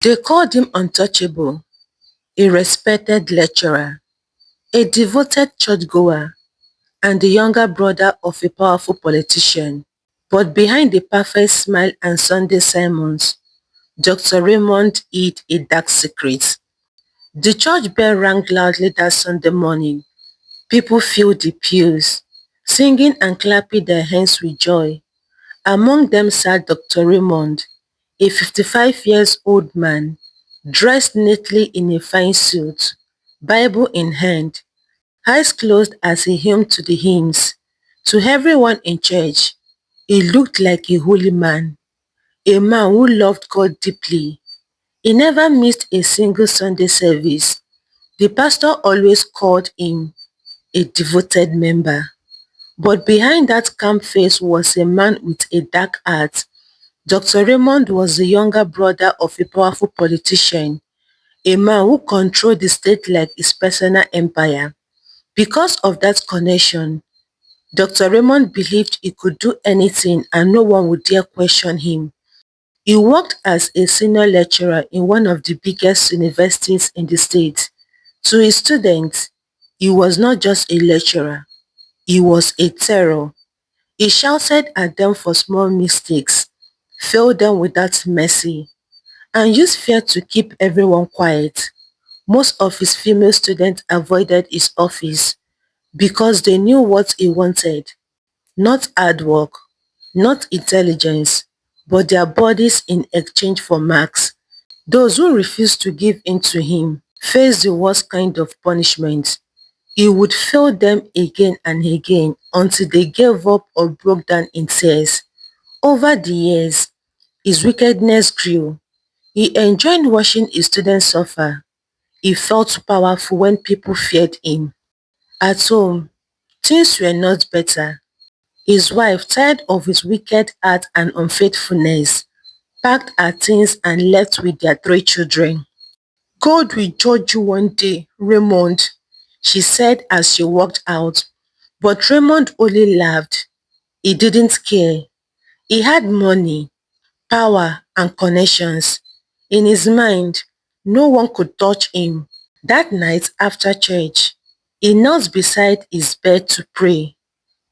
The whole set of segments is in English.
They called him untouchable, a respected lecturer, a devoted churchgoer, and the younger brother of a powerful politician. But behind the perfect smile and Sunday sermons, Dr. Raymond hid a dark secret. The church bell rang loudly that Sunday morning. People filled the pews, singing and clapping their hands with joy. Among them sat Dr. Raymond, a 55 years old man, dressed neatly in a fine suit, Bible in hand, eyes closed as he hummed to the hymns. To everyone in church, he looked like a holy man, a man who loved God deeply. He never missed a single Sunday service. The pastor always called him a devoted member. But behind that calm face was a man with a dark heart. Dr. Raymond was the younger brother of a powerful politician, a man who controlled the state like his personal empire. Because of that connection, Dr. Raymond believed he could do anything and no one would dare question him. He worked as a senior lecturer in one of the biggest universities in the state. To his students, he was not just a lecturer, he was a terror. He shouted at them for small mistakes, failed them without mercy, and used fear to keep everyone quiet. Most of his female students avoided his office because they knew what he wanted. Not hard work, not intelligence, but their bodies in exchange for marks. Those who refused to give in to him faced the worst kind of punishment. He would fail them again and again until they gave up or broke down in tears. Over the years, his wickedness grew. He enjoyed watching his students suffer. He felt powerful when people feared him. At home, things were not better. His wife, tired of his wicked heart and unfaithfulness, packed her things and left with their 3 children. God will judge you one day, Raymond, she said as she walked out. But Raymond only laughed. He didn't care. He had money, power, and connections. In his mind, no one could touch him. That night after church, he knelt beside his bed to pray,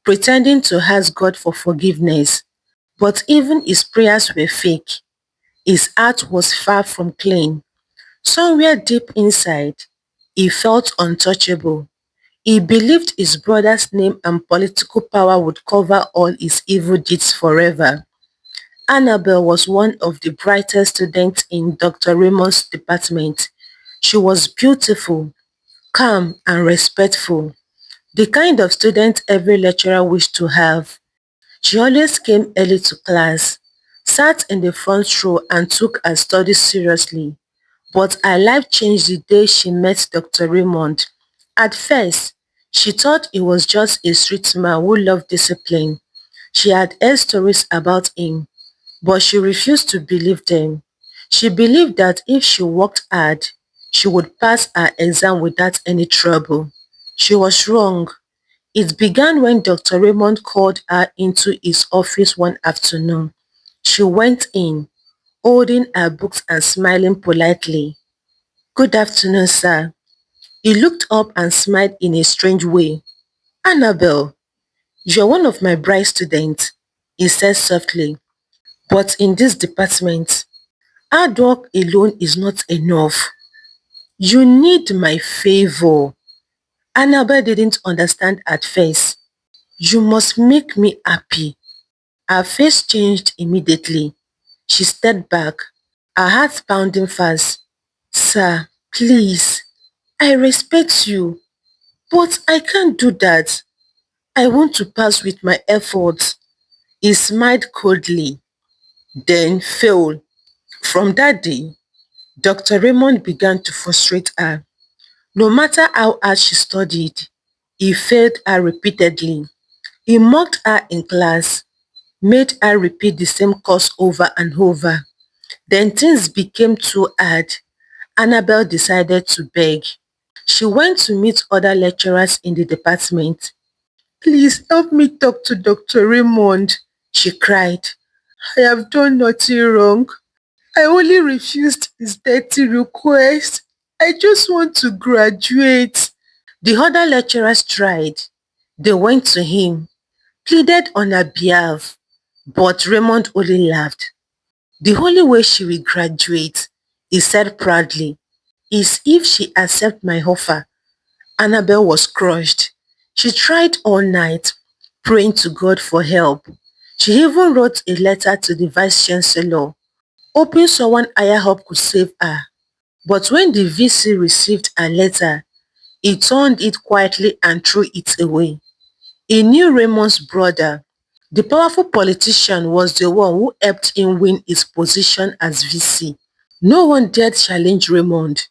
pretending to ask God for forgiveness. But even his prayers were fake. His heart was far from clean. Somewhere deep inside, he felt untouchable. He believed his brother's name and political power would cover all his evil deeds forever. Annabel was one of the brightest students in Dr. Raymond's department. She was beautiful, calm, and respectful, the kind of student every lecturer wished to have. She always came early to class, sat in the front row, and took her studies seriously. But her life changed the day she met Dr. Raymond. At first, she thought he was just a street man who loved discipline. She had heard stories about him, but she refused to believe them. She believed that if she worked hard, she would pass her exam without any trouble. She was wrong. It began when Dr. Raymond called her into his office one afternoon. She went in, holding her books and smiling politely. "Good afternoon, sir." He looked up and smiled in a strange way. "Annabel, you're one of my bright students," he said softly. "But in this department, hard work alone is not enough. You need my favor." Annabel didn't understand at first. "You must make me happy." Her face changed immediately. She stepped back, her heart pounding fast. "Sir, please, I respect you, but I can't do that. I want to pass with my efforts." He smiled coldly, then failed. From that day, Dr. Raymond began to frustrate her. No matter how hard she studied, he failed her repeatedly. He mocked her in class, made her repeat the same course over and over. Then things became too hard. Annabel decided to beg. She went to meet other lecturers in the department. "Please help me talk to Dr. Raymond," she cried. "I have done nothing wrong. I only refused his dirty request. I just want to graduate. The other lecturers tried. They went to him, pleaded on her behalf, but Raymond only laughed. The only way she will graduate, he said proudly, is if she accepts my offer. Annabel was crushed. She tried all night, praying to God for help. She even wrote a letter to the vice chancellor, hoping someone higher up could save her. But when the VC received her letter, he turned it quietly and threw it away. He knew Raymond's brother. The powerful politician was the one who helped him win his position as VC. No one dared challenge Raymond.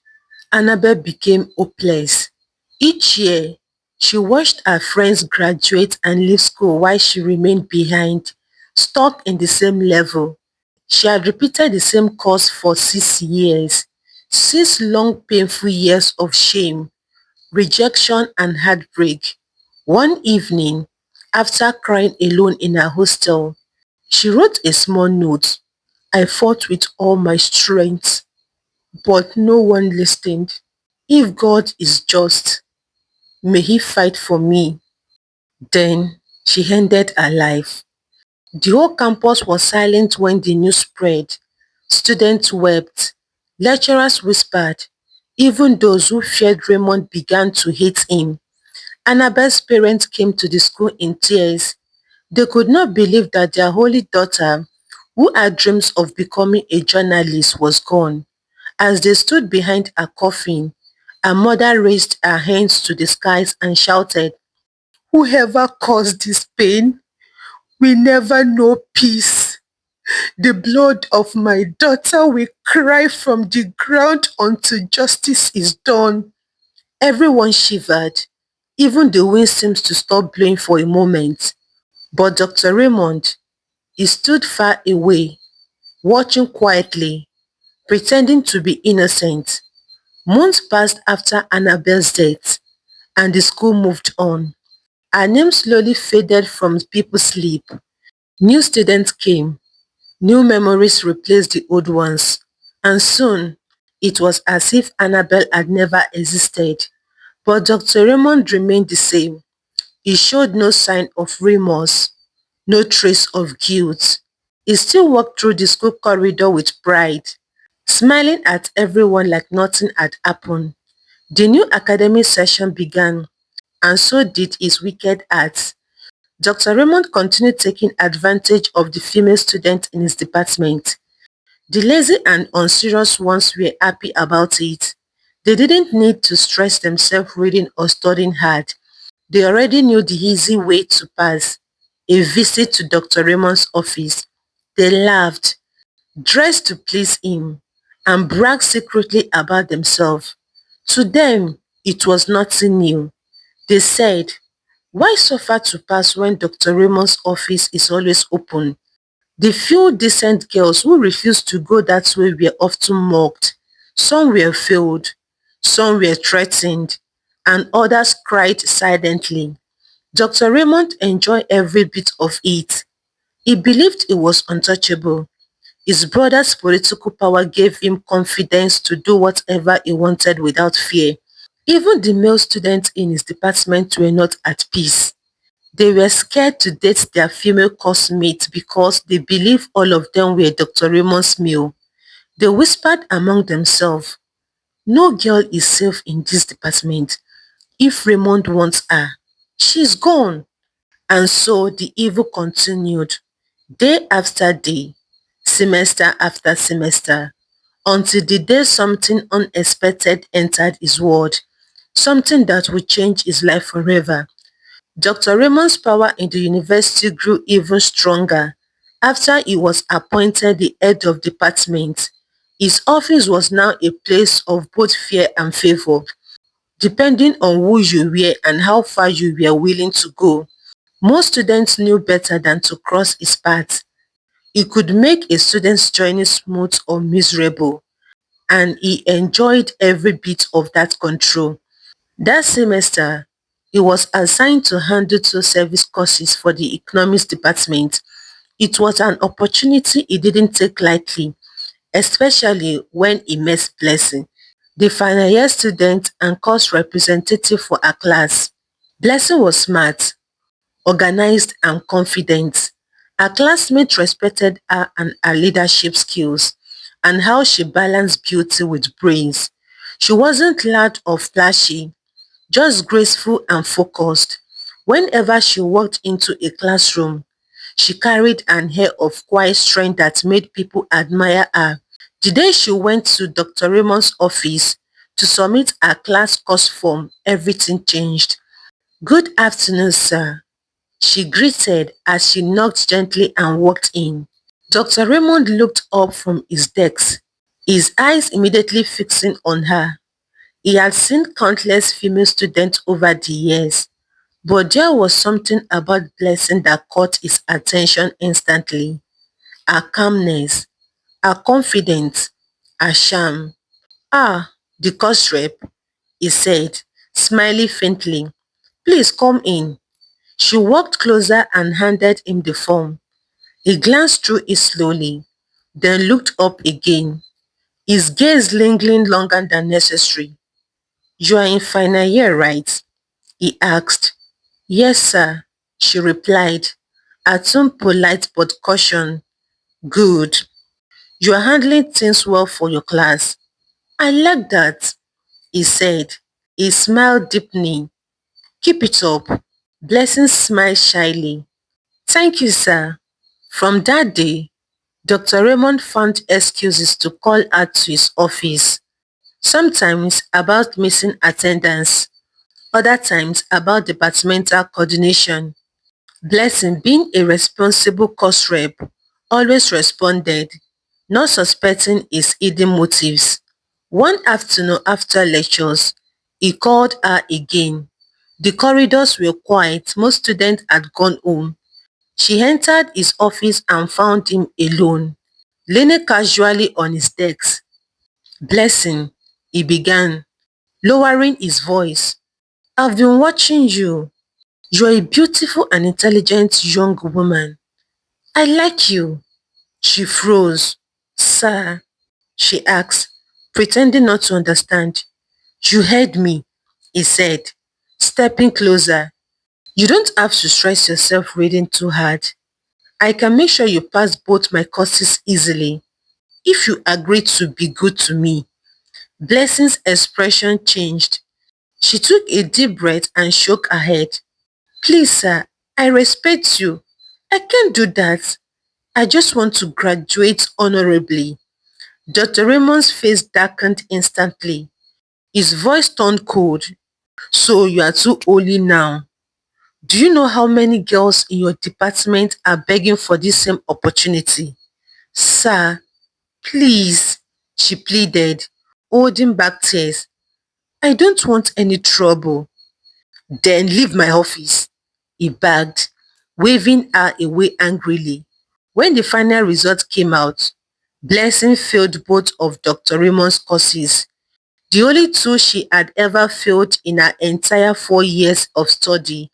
Annabel became hopeless. Each year, she watched her friends graduate and leave school while she remained behind, stuck in the same level. She had repeated the same course for 6 years, 6 long painful years of shame, rejection and heartbreak. One evening, after crying alone in her hostel, she wrote a small note. I fought with all my strength, but no one listened. If God is just, may he fight for me. Then she ended her life. The whole campus was silent when the news spread. Students wept, lecturers whispered, even those who feared Raymond began to hate him. Annabel's parents came to the school in tears. They could not believe that their holy daughter, who had dreams of becoming a journalist, was gone. As they stood behind her coffin, her mother raised her hands to the skies and shouted, whoever caused this pain will never know peace. The blood of my daughter will cry from the ground until justice is done. Everyone shivered. Even the wind seemed to stop blowing for a moment. But Dr. Raymond, he stood far away, watching quietly, pretending to be innocent. Months passed after Annabel's death, and the school moved on. Her name slowly faded from people's lips. New students came, new memories replaced the old ones, and soon it was as if Annabel had never existed. But Dr. Raymond remained the same. He showed no sign of remorse, no trace of guilt. He still walked through the school corridor with pride, smiling at everyone like nothing had happened. The new academic session began, and so did his wicked acts. Dr. Raymond continued taking advantage of the female students in his department. The lazy and unserious ones were happy about it. They didn't need to stress themselves reading or studying hard. They already knew the easy way to pass, a visit to Dr. Raymond's office. They laughed, dressed to please him, and bragged secretly about themselves. To them, it was nothing new. They said, why suffer to pass when Dr. Raymond's office is always open? The few decent girls who refused to go that way were often mocked. Some were failed, some were threatened, and others cried silently. Dr. Raymond enjoyed every bit of it. He believed he was untouchable. His brother's political power gave him confidence to do whatever he wanted without fear. Even the male students in his department were not at peace. They were scared to date their female classmates because they believed all of them were Dr. Raymond's male. They whispered among themselves, no girl is safe in this department. If Raymond wants her, she's gone. And so the evil continued, day after day, semester after semester, until the day something unexpected entered his world, something that would change his life forever. Dr. Raymond's power in the university grew even stronger after he was appointed the head of department. His office was now a place of both fear and favor, depending on who you were and how far you were willing to go. Most students knew better than to cross his path. He could make a student's journey smooth or miserable, and he enjoyed every bit of that control. That semester, he was assigned to handle two service courses for the economics department. It was an opportunity he didn't take lightly, especially when he met Blessing, the final year student and course representative for her class. Blessing was smart, organized and confident. Her classmates respected her and her leadership skills and how she balanced beauty with brains. She wasn't loud or flashy, just graceful and focused. Whenever she walked into a classroom, she carried an air of quiet strength that made people admire her. The day she went to Dr. Raymond's office to submit her class course form, everything changed. "Good afternoon, sir," she greeted as she knocked gently and walked in. Dr. Raymond looked up from his desk, his eyes immediately fixing on her. He had seen countless female students over the years, but there was something about Blessing that caught his attention instantly. Her calmness, her confidence, her charm. "Ah, the course rep," he said, smiling faintly. "Please come in." She walked closer and handed him the form. He glanced through it slowly, then looked up again, his gaze lingering longer than necessary. "You are in final year, right?" he asked. "Yes, sir," she replied, her tone polite but caution. "Good. You are handling things well for your class." "I like that," he said, his smile deepening. "Keep it up." Blessing smiled shyly. "Thank you, sir." From that day, Dr. Raymond found excuses to call her to his office, sometimes about missing attendance, other times about departmental coordination. Blessing, being a responsible course rep, always responded, not suspecting his hidden motives. One afternoon after lectures, he called her again. The corridors were quiet, most students had gone home. She entered his office and found him alone, leaning casually on his desk. "Blessing," he began, lowering his voice. "I've been watching you. You're a beautiful and intelligent young woman. I like you." She froze. "Sir," she asked, pretending not to understand. "You heard me," he said, stepping closer. "You don't have to stress yourself reading too hard. I can make sure you pass both my courses easily if you agree to be good to me." Blessing's expression changed. She took a deep breath and shook her head. "Please, sir, I respect you. I can't do that. I just want to graduate honorably." Dr. Raymond's face darkened instantly. His voice turned cold. "So you are too holy now. Do you know how many girls in your department are begging for this same opportunity?" "Sir, please," she pleaded, holding back tears. "I don't want any trouble." "Then leave my office," he begged, waving her away angrily. When the final result came out, Blessing failed both of Dr. Raymond's courses, the only two she had ever failed in her entire 4 years of study.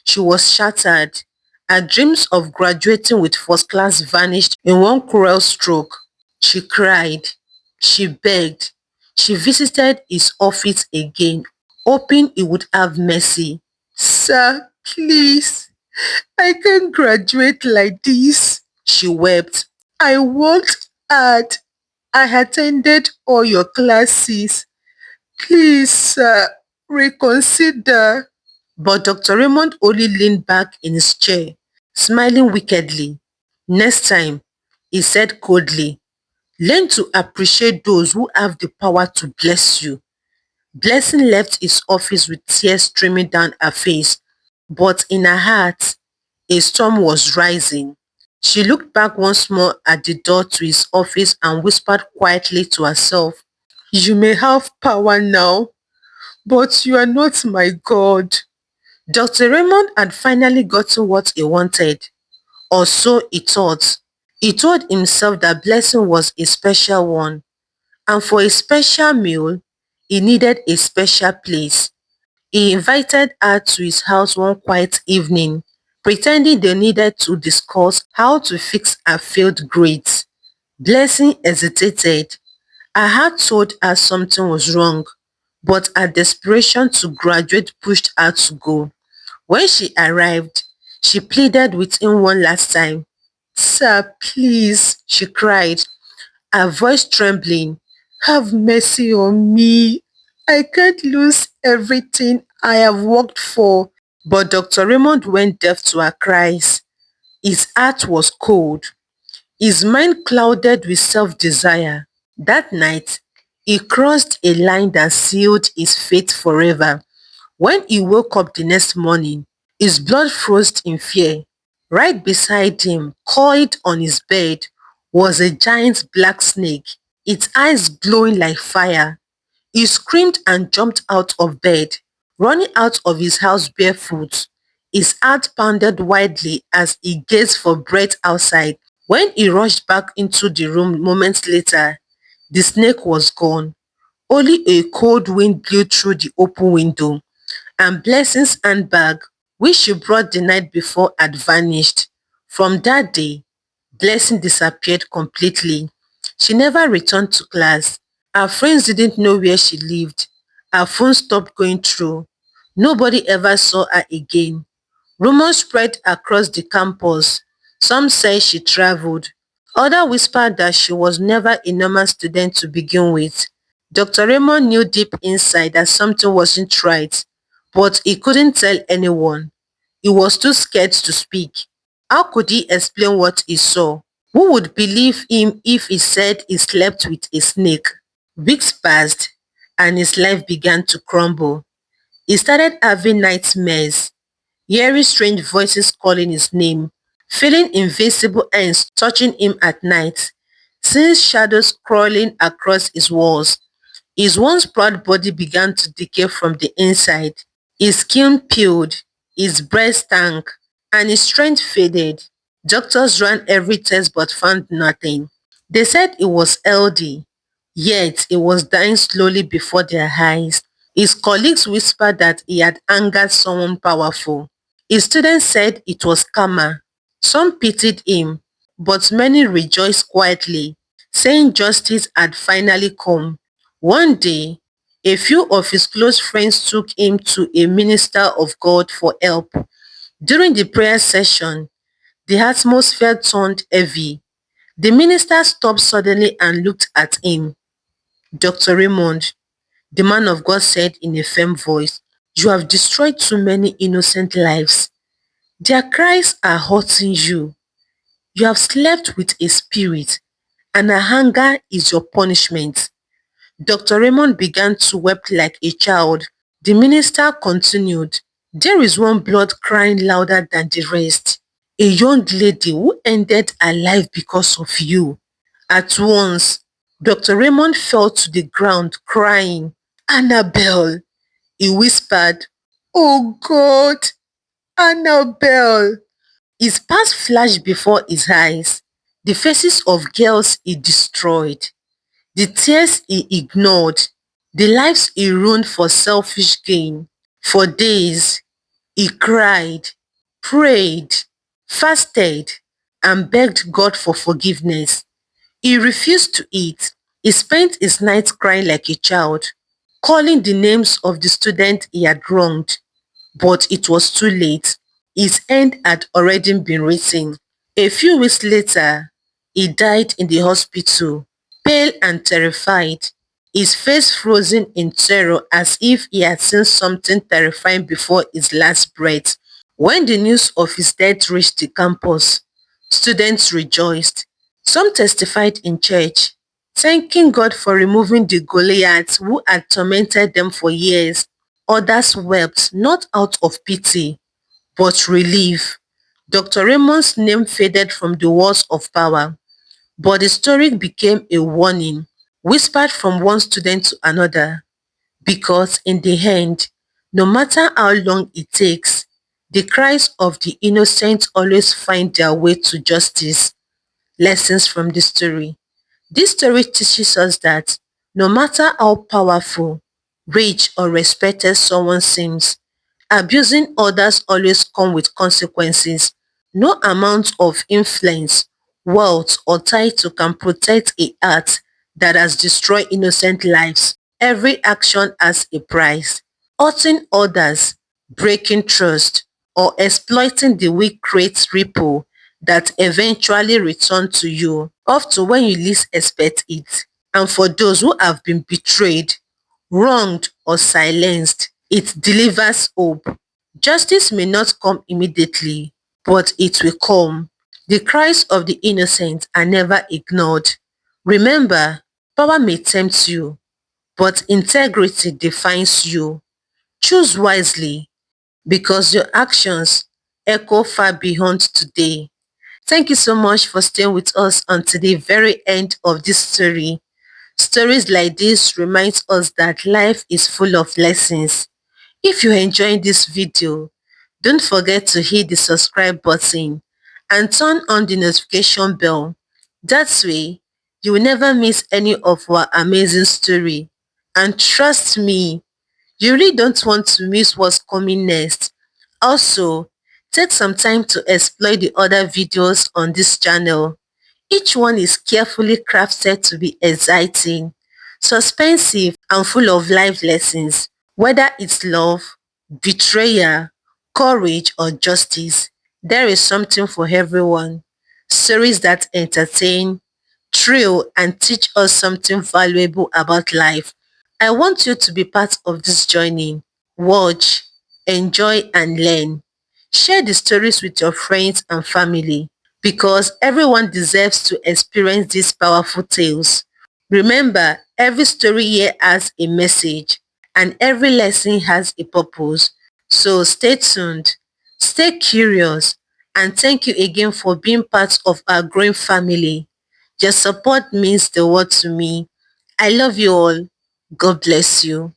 She was shattered. Her dreams of graduating with first class vanished in one cruel stroke. She cried. She begged. She visited his office again, hoping he would have mercy. "Sir, please, I can't graduate like this," she wept. "I worked hard. I attended all your classes. Please, sir, reconsider." But Dr. Raymond only leaned back in his chair, smiling wickedly. "Next time," he said coldly, "learn to appreciate those who have the power to bless you." Blessing left his office with tears streaming down her face, but in her heart, a storm was rising. She looked back once more at the door to his office and whispered quietly to herself, "You may have power now, but you are not my God." Dr. Raymond had finally gotten what he wanted, or so he thought. He told himself that Blessing was a special one, and for a special meal, he needed a special place. He invited her to his house one quiet evening, pretending they needed to discuss how to fix her failed grades. Blessing hesitated. Her heart told her something was wrong, but her desperation to graduate pushed her to go. When she arrived, she pleaded with him one last time. "Sir, please," she cried, her voice trembling. "Have mercy on me. I can't lose everything I have worked for." But Dr. Raymond went deaf to her cries. His heart was cold. His mind clouded with self-desire. That night, he crossed a line that sealed his fate forever. When he woke up the next morning, his blood froze in fear. Right beside him, coiled on his bed, was a giant black snake, its eyes glowing like fire. He screamed and jumped out of bed, running out of his house barefoot. His heart pounded wildly as he gazed for breath outside. When he rushed back into the room moments later, the snake was gone. Only a cold wind blew through the open window, and Blessing's handbag, which she brought the night before, had vanished. From that day, Blessing disappeared completely. She never returned to class. Her friends didn't know where she lived. Her phone stopped going through. Nobody ever saw her again. Rumors spread across the campus. Some said she traveled. Others whispered that she was never a normal student to begin with. Dr. Raymond knew deep inside that something wasn't right, but he couldn't tell anyone. He was too scared to speak. How could he explain what he saw? Who would believe him if he said he slept with a snake? Weeks passed, and his life began to crumble. He started having nightmares, hearing strange voices calling his name, feeling invisible hands touching him at night, seeing shadows crawling across his walls. His once proud body began to decay from the inside. His skin peeled, his breast stank, and his strength faded. Doctors ran every test but found nothing. They said he was healthy, yet he was dying slowly before their eyes. His colleagues whispered that he had angered someone powerful. His students said it was karma. Some pitied him, but many rejoiced quietly, saying justice had finally come. One day, a few of his close friends took him to a minister of God for help. During the prayer session, the atmosphere turned heavy. The minister stopped suddenly and looked at him. "Dr. Raymond," the man of God said in a firm voice, "you have destroyed too many innocent lives. Their cries are hurting you. You have slept with a spirit, and her anger is your punishment." Dr. Raymond began to weep like a child. The minister continued, "There is one blood crying louder than the rest. A young lady who ended her life because of you." At once, Dr. Raymond fell to the ground crying. "Annabelle," he whispered. "Oh God, Annabelle." His past flashed before his eyes, the faces of girls he destroyed, the tears he ignored, the lives he ruined for selfish gain. For days, he cried, prayed, fasted, and begged God for forgiveness. He refused to eat. He spent his nights crying like a child, calling the names of the students he had wronged. But it was too late. His end had already been written. A few weeks later, he died in the hospital, pale and terrified, his face frozen in terror as if he had seen something terrifying before his last breath. When the news of his death reached the campus, students rejoiced. Some testified in church, thanking God for removing the Goliath who had tormented them for years. Others wept, not out of pity, but relief. Dr. Raymond's name faded from the walls of power, but the story became a warning, whispered from one student to another, because in the end, no matter how long it takes, the cries of the innocent always find their way to justice. Lessons from this story. This story teaches us that no matter how powerful, rich, or respected someone seems, abusing others always comes with consequences. No amount of influence wealth, or title can protect a heart that has destroyed innocent lives. Every action has a price. Hurting others, breaking trust, or exploiting the weak creates ripple that eventually return to you, often when you least expect it. And for those who have been betrayed, wronged, or silenced, it delivers hope. Justice may not come immediately, but it will come. The cries of the innocent are never ignored. Remember, power may tempt you, but integrity defines you. Choose wisely because your actions echo far beyond today. Thank you so much for staying with us until the very end of this story. Stories like this remind us that life is full of lessons. If you're enjoying this video, don't forget to hit the subscribe button and turn on the notification bell. That way, you will never miss any of our amazing story. And trust me, you really don't want to miss what's coming next. Also, take some time to explore the other videos on this channel. Each one is carefully crafted to be exciting, suspensive, and full of life lessons. Whether it's love, betrayal, courage, or justice, there is something for everyone. Stories that entertain, thrill, and teach us something valuable about life. I want you to be part of this journey. Watch, enjoy, and learn. Share the stories with your friends and family because everyone deserves to experience these powerful tales. Remember, every story here has a message and every lesson has a purpose. So stay tuned, stay curious, and thank you again for being part of our growing family. Your support means the world to me. I love you all. God bless you.